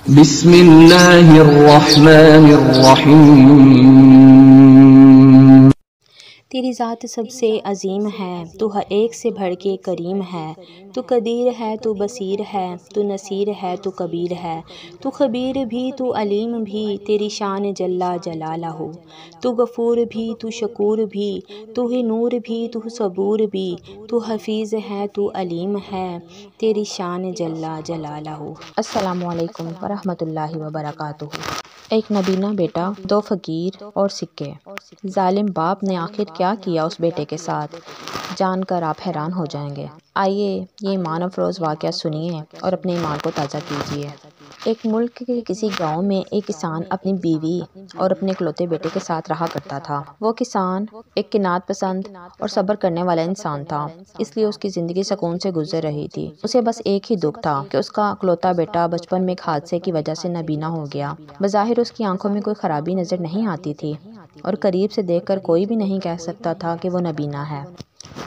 بسم اللہ الرحمن الرحیم۔ تیری ذات سب سے عظیم ہے، تو ہر ایک سے بڑھ کے کریم ہے۔ تو قدیر ہے، تو بصیر ہے، تو نصیر ہے، تو کبیر ہے، تو خبیر بھی، تو علیم بھی، تیری شان جل جلالہ۔ تو غفور بھی، تو شکور بھی، تو ہی نور بھی، تو صبور بھی، تو حفیظ ہے، تو علیم ہے، تیری شان جل جلالہ۔ السلام علیکم ورحمۃ اللہ وبرکاتہ۔ ایک نبینا بیٹا، دو فقیر اور سکے۔ ظالم باپ نے آخر کیا کیا اس بیٹے کے ساتھ، جان کر آپ حیران ہو جائیں گے۔ آئیے یہ ایمان افروز واقعہ سنیے اور اپنے ایمان کو تازہ کیجیے۔ ایک ملک کے کسی گاؤں میں ایک کسان اپنی بیوی اور اپنے اکلوتے بیٹے کے ساتھ رہا کرتا تھا۔ وہ کسان ایک قناعت پسند اور صبر کرنے والا انسان تھا، اس لیے اس کی زندگی سکون سے گزر رہی تھی۔ اسے بس ایک ہی دکھ تھا کہ اس کا اکلوتا بیٹا بچپن میں ایک حادثے کی وجہ سے نابینا ہو گیا۔ بظاہر اس کی آنکھوں میں کوئی خرابی نظر نہیں آتی تھی اور قریب سے دیکھ کر کوئی بھی نہیں کہہ سکتا تھا کہ وہ نابینا ہے۔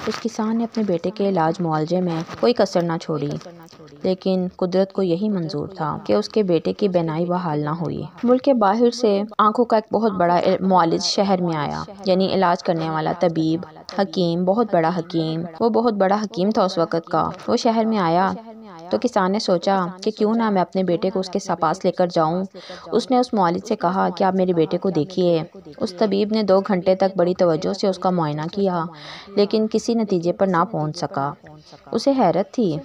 اس کسان نے اپنے بیٹے کے علاج معالجے میں کوئی کسر نہ چھوڑی، لیکن قدرت کو یہی منظور تھا کہ اس کے بیٹے کی بینائی بحال نہ ہوئی۔ ملک کے باہر سے آنکھوں کا ایک بہت بڑا معالج شہر میں آیا، یعنی علاج کرنے والا طبیب، حکیم، بہت بڑا حکیم۔ وہ بہت بڑا حکیم تھا اس وقت کا۔ وہ شہر میں آیا تو کسان نے سوچا کہ کیوں نہ میں اپنے بیٹے کو اس کے پاس لے کر جاؤں۔ اس نے اس معالج سے کہا کہ آپ میرے بیٹے کو دیکھیے۔ اس طبیب نے 2 گھنٹے تک بڑی توجہ سے اس کا معائنہ کیا، لیکن کسی نتیجے پر نہ پہنچ سکا۔ اسے حیرت تھی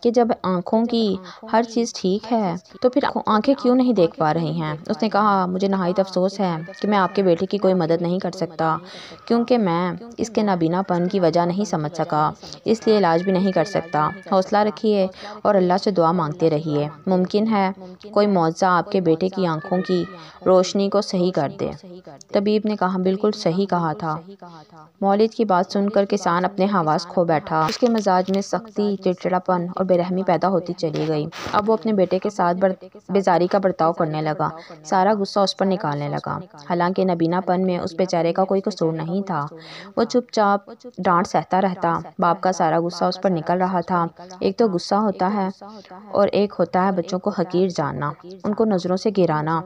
کہ جب آنکھوں کی ہر چیز ٹھیک ہے تو پھر آنکھیں کیوں نہیں دیکھ پا رہی ہیں۔ اس نے کہا مجھے نہایت افسوس ہے کہ میں آپ کے بیٹے کی کوئی مدد نہیں کر سکتا، کیونکہ میں اس کے نابینا پن کی وجہ نہیں سمجھ سکا، اس لیے علاج بھی نہیں کر سکتا۔ حوصلہ رکھیے اور اللہ سے دعا مانگتے رہیے، ممکن ہے کوئی معجزہ آپ کے بیٹے کی آنکھوں کی روشنی کو صحیح کر دے۔ طبیب نے کہا بالکل صحیح کہا تھا۔ معالج کی بات سن کر کسان اپنے حواس کھو بیٹھا۔ اس کے مزاج میں سختی، چڑچڑاپن اور بے رحمی پیدا ہوتی چلی گئی۔ اب وہ اپنے بیٹے کے ساتھ بیزاری کا برتاؤ کرنے لگا، سارا غصہ اس پر نکالنے لگا، حالانکہ نابینا پن میں اس بیچارے کا کوئی قصور نہیں تھا۔ وہ چپ چاپ ڈانٹ سہتا رہتا۔ باپ کا سارا غصہ اس پر نکل رہا تھا۔ ایک تو غصہ ہوتا ہے اور ایک ہوتا ہے بچوں کو حقیر جاننا، ان کو نظروں سے گرانا،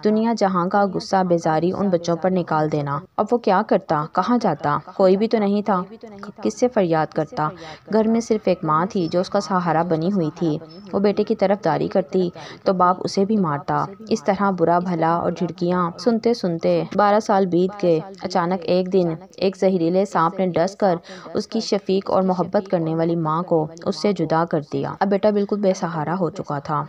دنیا جہاں کا غصہ بیزاری ان بچوں پر نکال دینا۔ اب وہ کیا کرتا، کہاں جاتا، کوئی بھی تو نہیں تھا، کس سے فریاد کرتا۔ گھر میں صرف ایک ماں تھی جو اس کا سہارا بنی ہوئی تھی۔ وہ بیٹے کی طرفداری کرتی تو باپ اسے بھی مارتا۔ اس طرح برا بھلا اور جھڑکیاں سنتے سنتے 12 سال بیت گئے۔ اچانک ایک دن ایک زہریلے سانپ نے ڈس کر اس کی شفیق اور محبت کرنے والی ماں کو اس سے جدا کر دیا۔ اب بیٹا بالکل بے سہارا ہو چکا تھا۔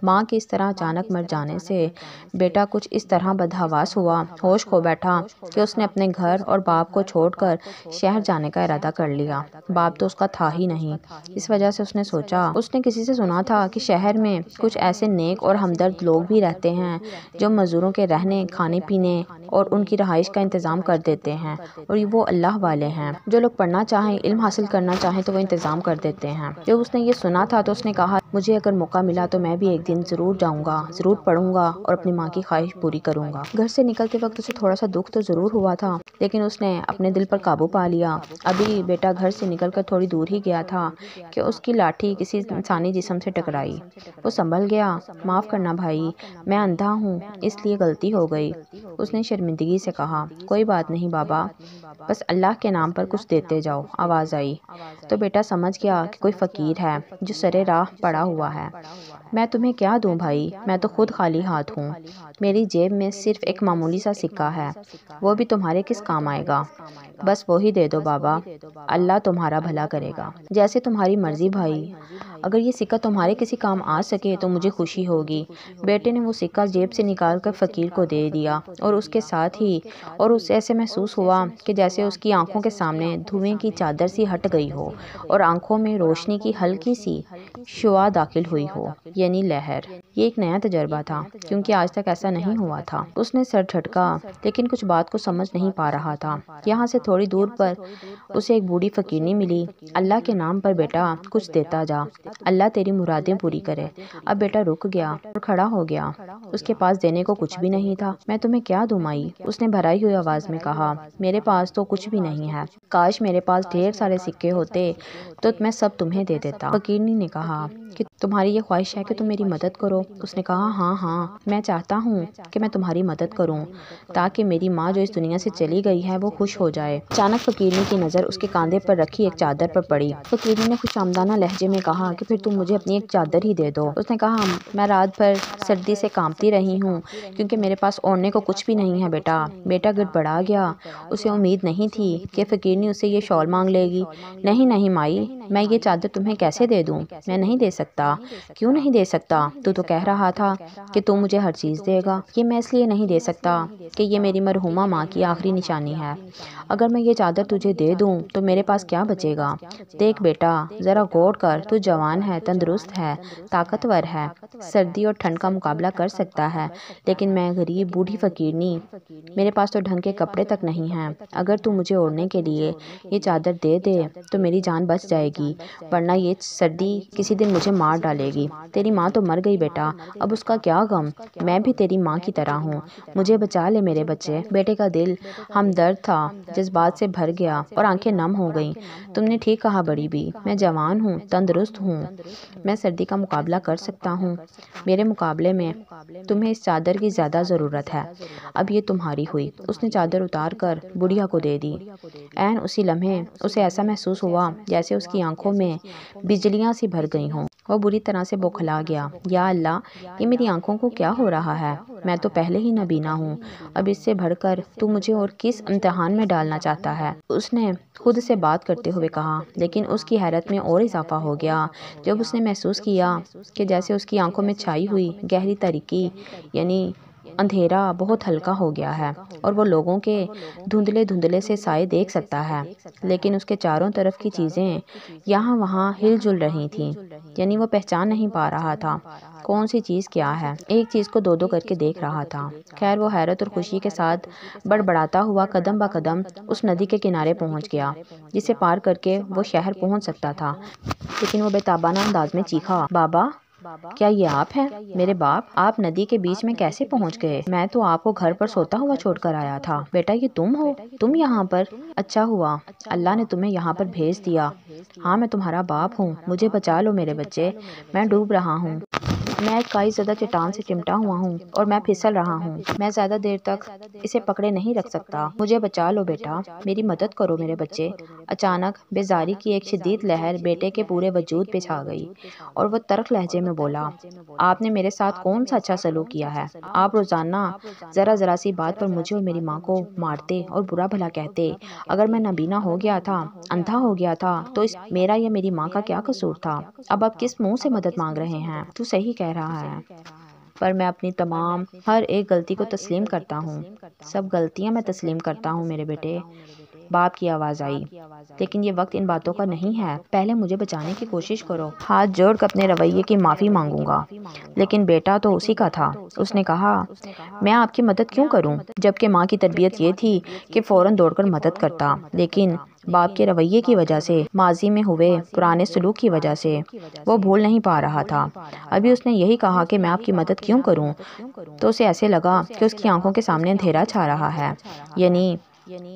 ماں کے اس طرح اچانک مر جانے سے بیٹا کچھ اس طرح بدحواس ہوا، ہوش کھو بیٹھا کہ اس نے اپنے گھر اور باپ کو چھوڑ کر شہر جانے کا ارادہ کر لیا۔ باپ تو اس کا تھا ہی نہیں، اس وجہ سے اس نے سوچا، اس نے کسی سے سنا تھا کہ شہر میں کچھ ایسے نیک اور ہمدرد لوگ بھی رہتے ہیں جو مزدوروں کے رہنے، کھانے پینے اور ان کی رہائش کا انتظام کر دیتے ہیں، اور وہ اللہ والے ہیں۔ جو لوگ پڑھنا چاہیں، علم حاصل کرنا چاہیں تو وہ انتظام کر دیتے ہیں۔ جب اس نے یہ سنا تھا تو اس نے کہا مجھے اگر موقع ملا تو میں بھی ایک دن ضرور جاؤں گا، ضرور پڑھوں گا اور اپنی ماں کی خواہش پوری کروں گا۔ گھر سے نکلتے وقت اسے تھوڑا سا دکھ تو ضرور ہوا تھا، لیکن اس نے اپنے دل پر قابو پا لیا۔ ابھی بیٹا گھر سے نکل کر تھوڑی دور ہی گیا تھا کہ اس کی لاٹھی کسی انسانی جسم سے ٹکرائی۔ وہ سنبھل گیا۔ معاف کرنا بھائی، میں اندھا ہوں، اس لیے غلطی ہو گئی۔ اس نے شرمندگی سے کہا کوئی بات نہیں بابا، بس اللہ کے نام پر کچھ دیتے جاؤ۔ آواز آئی تو بیٹا سمجھ گیا کہ کوئی فقیر ہے جو سرے راہ پڑا ہوا ہے۔ میں تمہیں کیا دوں بھائی، میں تو خود خالی ہاتھ ہوں، میری جیب میں صرف ایک معمولی سا سکہ ہے، وہ بھی تمہارے کس کام آئے گا، بس وہی دے دو بابا، اللہ تمہارا بھلا کرے گا۔ جیسے تمہاری مرضی بھائی، اگر یہ سکہ تمہارے کسی کام آ سکے تو مجھے خوشی ہوگی۔ بیٹے نے وہ سکہ جیب سے نکال کر فقیر کو دے دیا، اور اس کے ساتھ ہی اسے ایسے محسوس ہوا کہ جیسے اس کی آنکھوں کے سامنے دھوئیں کی چادر سی ہٹ گئی ہو اور آنکھوں میں روشنی کی ہلکی سی شعاع داخل ہوئی ہو، یعنی لہر۔ یہ ایک نیا تجربہ تھا کیونکہ آج تک ایسا نہیں ہوا تھا۔ اس نے سر جھٹکا لیکن کچھ بات کو سمجھ نہیں پا رہا تھا۔ یہاں سے تھوڑی دور پر اسے ایک بوڑھی فقیرنی ملی۔ اللہ کے نام پر بیٹا کچھ دیتا جا، اللہ تیری مرادیں پوری کرے۔ اب بیٹا رک گیا اور کھڑا ہو گیا، اس کے پاس دینے کو کچھ بھی نہیں تھا۔ میں تمہیں کیا دوں مائی، اس نے بھرائی ہوئی آواز میں کہا، میرے پاس تو کچھ بھی نہیں ہے، کاش میرے پاس ڈھیر سارے سکے ہوتے تو میں سب تمہیں دے دیتا۔ فقیرنی نے کہا کہ تمہاری یہ خواہش ہے کہ تم میری مدد کرو؟ اس نے کہا ہاں ہاں، میں چاہتا ہوں کہ میں تمہاری مدد کروں تاکہ میری ماں جو اس دنیا سے چلی گئی ہے وہ خوش ہو جائے۔ اچانک فقیرنی کی نظر اس کے کاندھے پر رکھی ایک چادر پر پڑی۔ فقیرنی نے خوش آمدانہ لہجے میں کہا کہ پھر تم مجھے اپنی ایک چادر ہی دے دو۔ اس نے کہا میں رات بھر سردی سے کانپتی رہی ہوں کیونکہ میرے پاس اوڑھنے کو کچھ بھی نہیں ہے بیٹا۔ بیٹا گڑبڑا گیا۔ اسے امید نہیں تھی کہ فقیرنی اسے یہ شال مانگ لے گی۔ نہیں نہیں مائی، میں یہ چادر تمہیں کیسے دے دوں؟ میں نہیں دے سکتا۔ کیوں نہیں دے سکتا؟ تو کہہ رہا تھا کہ تم مجھے ہر چیز دے گا۔ یہ میں اس لیے نہیں دے سکتا کہ یہ میری مرحومہ ماں کی آخری نشانی ہے۔ اگر میں یہ چادر تجھے دے دوں تو میرے پاس کیا بچے گا؟ دیکھ بیٹا، ذرا غور کر، تو جوان ہے، تندرست ہے، طاقتور ہے، سردی اور ٹھنڈ کا مقابلہ کر سکتا ہے، لیکن میں غریب بوڑھی فقیرنی، میرے پاس تو ڈھنگ کے کپڑے تک نہیں ہیں۔ اگر تو مجھے اوڑھنے کے لیے یہ چادر دے دے تو میری جان بچ جائے گی، ورنہ یہ سردی کسی دن مجھے مار ڈالے گی۔ تیری ماں تو مر گئی بیٹا، اب اس کا کیا غم؟ میں بھی تیری ماں کی طرح ہوں، مجھے بچا لے میرے بچے۔ بیٹے کا دل ہمدرد تھا، جذبات سے بھر گیا اور آنکھیں نم ہو گئیں۔ تم نے ٹھیک کہا بڑی بی، میں جوان ہوں، تندرست ہوں، میں سردی کا مقابلہ کر سکتا ہوں۔ میرے مقابلے میں تمہیں اس چادر کی زیادہ ضرورت ہے، اب یہ تمہاری ہوئی۔ اس نے چادر اتار کر بڑھیا کو دے دی۔ عین اسی لمحے اسے ایسا محسوس ہوا جیسے اس کی آنکھوں میں بجلیاں سی بھر گئی ہوں۔ وہ بری طرح سے بوکھلا گیا۔ یا اللہ، یہ میری آنکھوں کو کیا ہو رہا ہے؟ میں تو پہلے ہی نابینا ہوں، اب اس سے بڑھ کر تو مجھے اور کس امتحان میں ڈالنا چاہتا ہے؟ اس نے خود سے بات کرتے ہوئے کہا، لیکن اس کی حیرت میں اور اضافہ ہو گیا جب اس نے محسوس کیا کہ جیسے اس کی آنکھوں میں چھائی ہوئی گہری تاریکی یعنی اندھیرا بہت ہلکا ہو گیا ہے اور وہ لوگوں کے دھندلے دھندلے سے سائے دیکھ سکتا ہے، لیکن اس کے چاروں طرف کی چیزیں یہاں وہاں ہل جل رہی تھیں، یعنی وہ پہچان نہیں پا رہا تھا کون سی چیز کیا ہے، ایک چیز کو دو دو کر کے دیکھ رہا تھا۔ خیر وہ حیرت اور خوشی کے ساتھ بڑبڑاتا ہوا قدم با قدم اس ندی کے کنارے پہنچ گیا جسے پار کر کے وہ شہر پہنچ سکتا تھا، لیکن وہ بے تابانہ انداز میں چیخا، بابا، کیا یہ آپ ہیں؟ میرے باپ، آپ ندی کے بیچ میں کیسے پہنچ گئے؟ میں تو آپ کو گھر پر سوتا ہوا چھوڑ کر آیا تھا۔ بیٹا یہ تم ہو؟ تم یہاں پر؟ اچھا ہوا اللہ نے تمہیں یہاں پر بھیج دیا۔ ہاں میں تمہارا باپ ہوں، مجھے بچا لو میرے بچے، میں ڈوب رہا ہوں، میں ایک کائی زدہ چٹان سے چمٹا ہوا ہوں اور میں پھسل رہا ہوں، میں زیادہ دیر تک اسے پکڑے نہیں رکھ سکتا، مجھے بچا لو بیٹا، میری مدد کرو میرے بچے۔ اچانک بیزاری کی ایک شدید لہر بیٹے کے پورے وجود پہ چھا گئی اور وہ تلخ لہجے میں بولا، آپ نے میرے ساتھ کون سا اچھا سلوک کیا ہے؟ آپ روزانہ ذرا ذرا سی بات پر مجھے اور میری ماں کو مارتے اور برا بھلا کہتے۔ اگر میں نابینا ہو گیا تھا، اندھا ہو گیا تھا تو اس میرا یا میری ماں کا کیا قصور تھا؟ اب آپ کس منہ سے مدد مانگ رہے ہیں؟ تو صحیح کہہ رہا ہے، پر میں اپنی تمام ہر ایک غلطی کو تسلیم کرتا ہوں، سب غلطیاں میں تسلیم کرتا ہوں میرے بیٹے۔ باپ کی آواز آئی، لیکن یہ وقت ان باتوں کا نہیں ہے، پہلے مجھے بچانے کی کوشش کرو۔ ہاتھ جوڑ کر اپنے رویے کی معافی مانگوں گا، لیکن بیٹا تو اسی کا تھا۔ اس نے کہا، میں آپ کی مدد کیوں کروں؟ جبکہ ماں کی تربیت یہ تھی کہ فوراً دوڑ کر مدد کرتا، لیکن باپ کے رویے کی وجہ سے، ماضی میں ہوئے پرانے سلوک کی وجہ سے وہ بھول نہیں پا رہا تھا۔ ابھی اس نے یہی کہا کہ میں آپ کی مدد کیوں کروں، تو اسے ایسے لگا کہ اس کی آنکھوں کے سامنے اندھیرا چھا رہا ہے، یعنی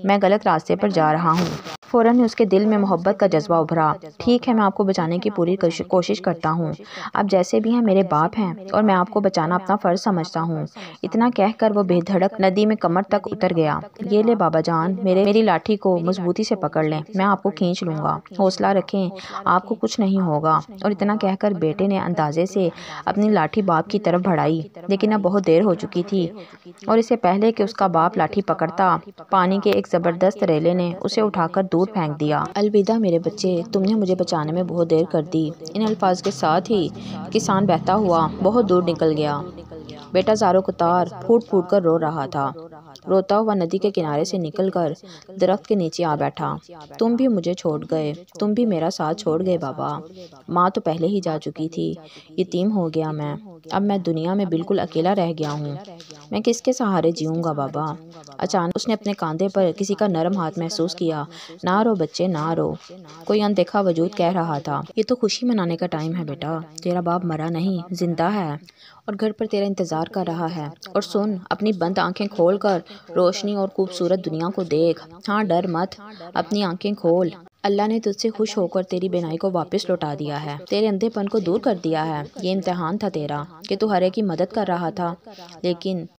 میں غلط راستے پر جا رہا ہوں۔ فوراً اس کے دل میں محبت کا جذبہ ابھرا۔ ٹھیک ہے، میں آپ کو بچانے کی پوری کوشش کرتا ہوں، آپ جیسے بھی ہیں میرے باپ ہیں اور میں آپ کو بچانا اپنا فرض سمجھتا ہوں۔ اتنا کہہ کر وہ بے دھڑک ندی میں کمر تک اتر گیا۔ یہ لے بابا جان، میری لاٹھی کو مضبوطی سے پکڑ لیں، میں آپ کو کھینچ لوں گا، حوصلہ رکھیں، آپ کو کچھ نہیں ہوگا۔ اور اتنا کہہ کر بیٹے نے اندازے سے اپنی لاٹھی باپ کی طرف بڑھائی، لیکن اب بہت دیر ہو چکی تھی اور اسے پہلے کہ اس کا باپ لاٹھی پکڑتا، پانی کے ایک زبردست ریلے نے اسے اٹھا کر دور پھینک دیا۔ الوداع میرے بچے، تم نے مجھے بچانے میں بہت دیر کر دی۔ ان الفاظ کے ساتھ ہی کسان بہتا ہوا بہت دور نکل گیا۔ بیٹا زاروں قطار پھوٹ پھوٹ کر رو رہا تھا۔ روتا ہوا ندی کے کنارے سے نکل کر درخت کے نیچے آ بیٹھا۔ تم بھی مجھے چھوڑ گئے، تم بھی میرا ساتھ چھوڑ گئے بابا۔ ماں تو پہلے ہی جا چکی تھی، یتیم ہو گیا میں، اب میں دنیا میں بالکل اکیلا رہ گیا ہوں، میں کس کے سہارے جیوں گا بابا؟ اچانک اس نے اپنے کاندھے پر کسی کا نرم ہاتھ محسوس کیا۔ نہ رو بچے، نہ رو، کوئی اندیکھا وجود کہہ رہا تھا، یہ تو خوشی منانے کا ٹائم ہے بیٹا، تیرا باپ مرا نہیں، زندہ ہے اور گھر پر تیرا انتظار کر رہا ہے۔ اور سن، اپنی بند آنکھیں کھول کر روشنی اور خوبصورت دنیا کو دیکھ۔ ہاں، ڈر مت، اپنی آنکھیں کھول۔ اللہ نے تجھ سے خوش ہو کر تیری بینائی کو واپس لوٹا دیا ہے، تیرے اندھے پن کو دور کر دیا ہے۔ یہ امتحان تھا تیرا کہ تو ہر ایک کی مدد کر رہا تھا،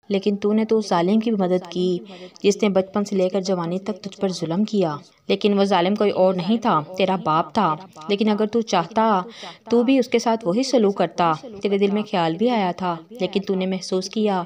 لیکن تو نے تو اس ظالم کی بھی مدد کی جس نے بچپن سے لے کر جوانی تک تجھ پر ظلم کیا۔ لیکن وہ ظالم کوئی اور نہیں تھا، تیرا باپ تھا۔ لیکن اگر تو چاہتا تو بھی اس کے ساتھ وہی سلوک کرتا۔ تیرے دل میں خیال بھی آیا تھا، لیکن تو نے محسوس کیا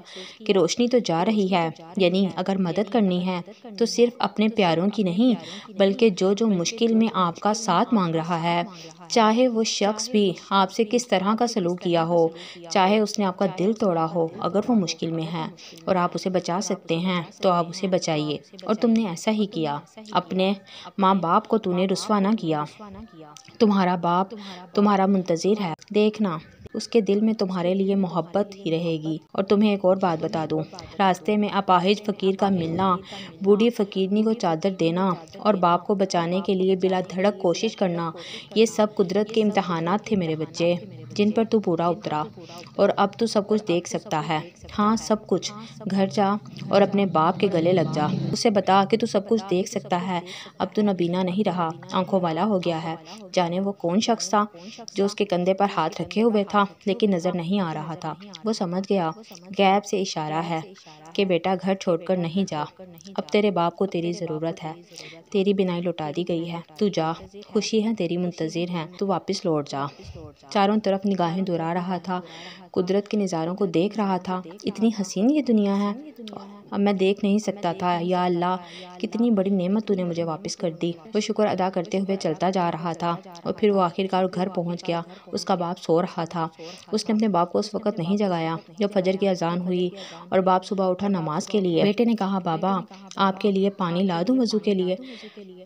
کہ روشنی تو جا رہی ہے، یعنی اگر مدد کرنی ہے تو صرف اپنے پیاروں کی نہیں، بلکہ جو مشکل میں آپ کا ساتھ مانگ رہا ہے، چاہے وہ شخص بھی آپ سے کس طرح کا سلوک کیا ہو، چاہے اس نے آپ کا دل توڑا ہو، اگر وہ مشکل میں ہے اور آپ اسے بچا سکتے ہیں تو آپ اسے بچائیے۔ اور تم نے ایسا ہی کیا۔ اپنے ماں باپ کو تو نے رسوا نہ کیا۔ تمہارا باپ تمہارا منتظر ہے، دیکھنا اس کے دل میں تمہارے لیے محبت ہی رہے گی۔ اور تمہیں ایک اور بات بتا دوں، راستے میں اپاہج فقیر کا ملنا، بوڑھی فقیرنی کو چادر دینا اور باپ کو بچانے کے لیے بلا دھڑک کوشش کرنا، یہ سب قدرت کے امتحانات تھے میرے بچے، جن پر تو پورا اترا۔ اور اب تو سب کچھ دیکھ سکتا ہے، ہاں سب کچھ۔ گھر جا اور اپنے باپ کے گلے لگ جا، اسے بتا کہ تو سب کچھ دیکھ سکتا ہے۔ اب تو نبینا نہیں رہا، آنکھوں والا ہو گیا ہے۔ جانے وہ کون شخص تھا جو اس کے کندھے پر ہاتھ رکھے ہوئے تھا لیکن نظر نہیں آ رہا تھا؟ وہ سمجھ گیا، غیب سے اشارہ ہے کہ بیٹا گھر چھوڑ کر نہیں جا، اب تیرے باپ کو تیری ضرورت ہے، تیری بینائی لوٹا دی گئی ہے، تو جا، خوشی ہے تیری منتظر ہیں، تو واپس لوٹ جا۔ چاروں طرف نگاہیں دورا رہا تھا، قدرت کے نظاروں کو دیکھ رہا تھا۔ اتنی حسین یہ دنیا ہے، اب میں دیکھ نہیں سکتا تھا، یا اللہ کتنی بڑی نعمت تو نے مجھے واپس کر دی۔ وہ شکر ادا کرتے ہوئے چلتا جا رہا تھا اور پھر وہ آخرکار گھر پہنچ گیا۔ اس کا باپ سو رہا تھا۔ اس نے اپنے باپ کو اس وقت نہیں جگایا جب فجر کی اذان ہوئی اور باپ صبح اٹھا نماز کے لیے۔ بیٹے نے کہا، بابا آپ کے لیے پانی لا دوں وضو کے لیے؟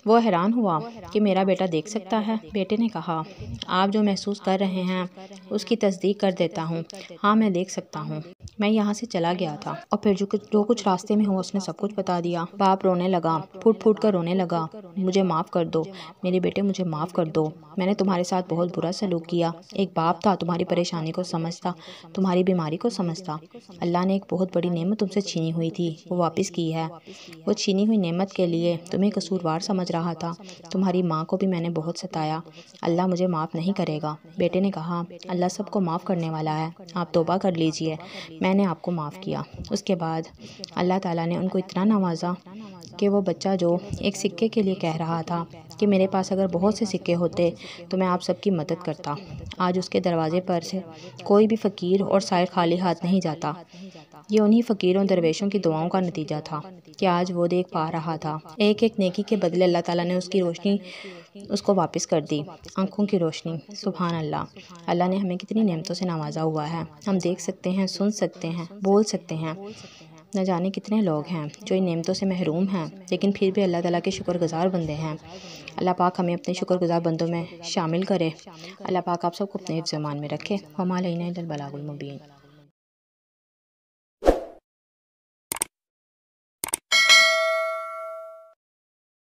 وہ حیران ہوا کہ میرا بیٹا دیکھ سکتا ہے۔ بیٹے نے کہا، آپ جو محسوس کر رہے ہیں اس کی تصدیق کر دیتا ہوں، ہاں میں دیکھ سکتا ہوں۔ میں یہاں سے چلا گیا تھا اور پھر جو کچھ راستے میں ہوا اس نے سب کچھ بتا دیا۔ باپ رونے لگا، پھوٹ پھوٹ کر رونے لگا، مجھے معاف کر دو میرے بیٹے، مجھے معاف کر دو، میں نے تمہارے ساتھ بہت برا سلوک کیا۔ ایک باپ تھا، تمہاری پریشانی کو سمجھتا، تمہاری بیماری کو سمجھتا۔ اللہ نے ایک بہت بڑی نعمت تم سے چھینی ہوئی تھی، وہ واپس کی ہے۔ وہ چھینی ہوئی نعمت کے لیے تمہیں قصوروار سمجھ رہا تھا، تمہاری ماں کو بھی میں نے بہت ستایا، اللہ مجھے معاف نہیں کرے گا۔ بیٹے نے کہا، اللہ سب کو معاف کرنے والا ہے، آپ توبہ کر لیجئے، میں نے آپ کو معاف کیا۔ اس کے بعد اللہ تعالیٰ نے ان کو اتنا نوازا کہ وہ بچہ جو ایک سکے کے لیے کہہ رہا تھا کہ میرے پاس اگر بہت سے سکے ہوتے تو میں آپ سب کی مدد کرتا، آج اس کے دروازے پر سے کوئی بھی فقیر اور سائل خالی ہاتھ نہیں جاتا۔ یہ انہی فقیروں درویشوں کی دعاؤں کا نتیجہ تھا کہ آج وہ دیکھ پا رہا تھا۔ ایک ایک نیکی کے بدلے اللہ تعالیٰ نے اس کی روشنی اس کو واپس کر دی، آنکھوں کی روشنی۔ سبحان اللہ، اللہ نے ہمیں کتنی نعمتوں سے نوازا ہوا ہے۔ ہم دیکھ سکتے ہیں، سن سکتے ہیں، بول سکتے ہیں۔ نہ جانے کتنے لوگ ہیں جو ان نعمتوں سے محروم ہیں لیکن پھر بھی اللہ تعالیٰ کے شکر گزار بندے ہیں۔ اللہ پاک ہمیں اپنے شکر گزار بندوں میں شامل کرے۔ اللہ پاک آپ سب کو اپنے حفظ و امان میں رکھے۔ وما علینا الا البلاغ المبین۔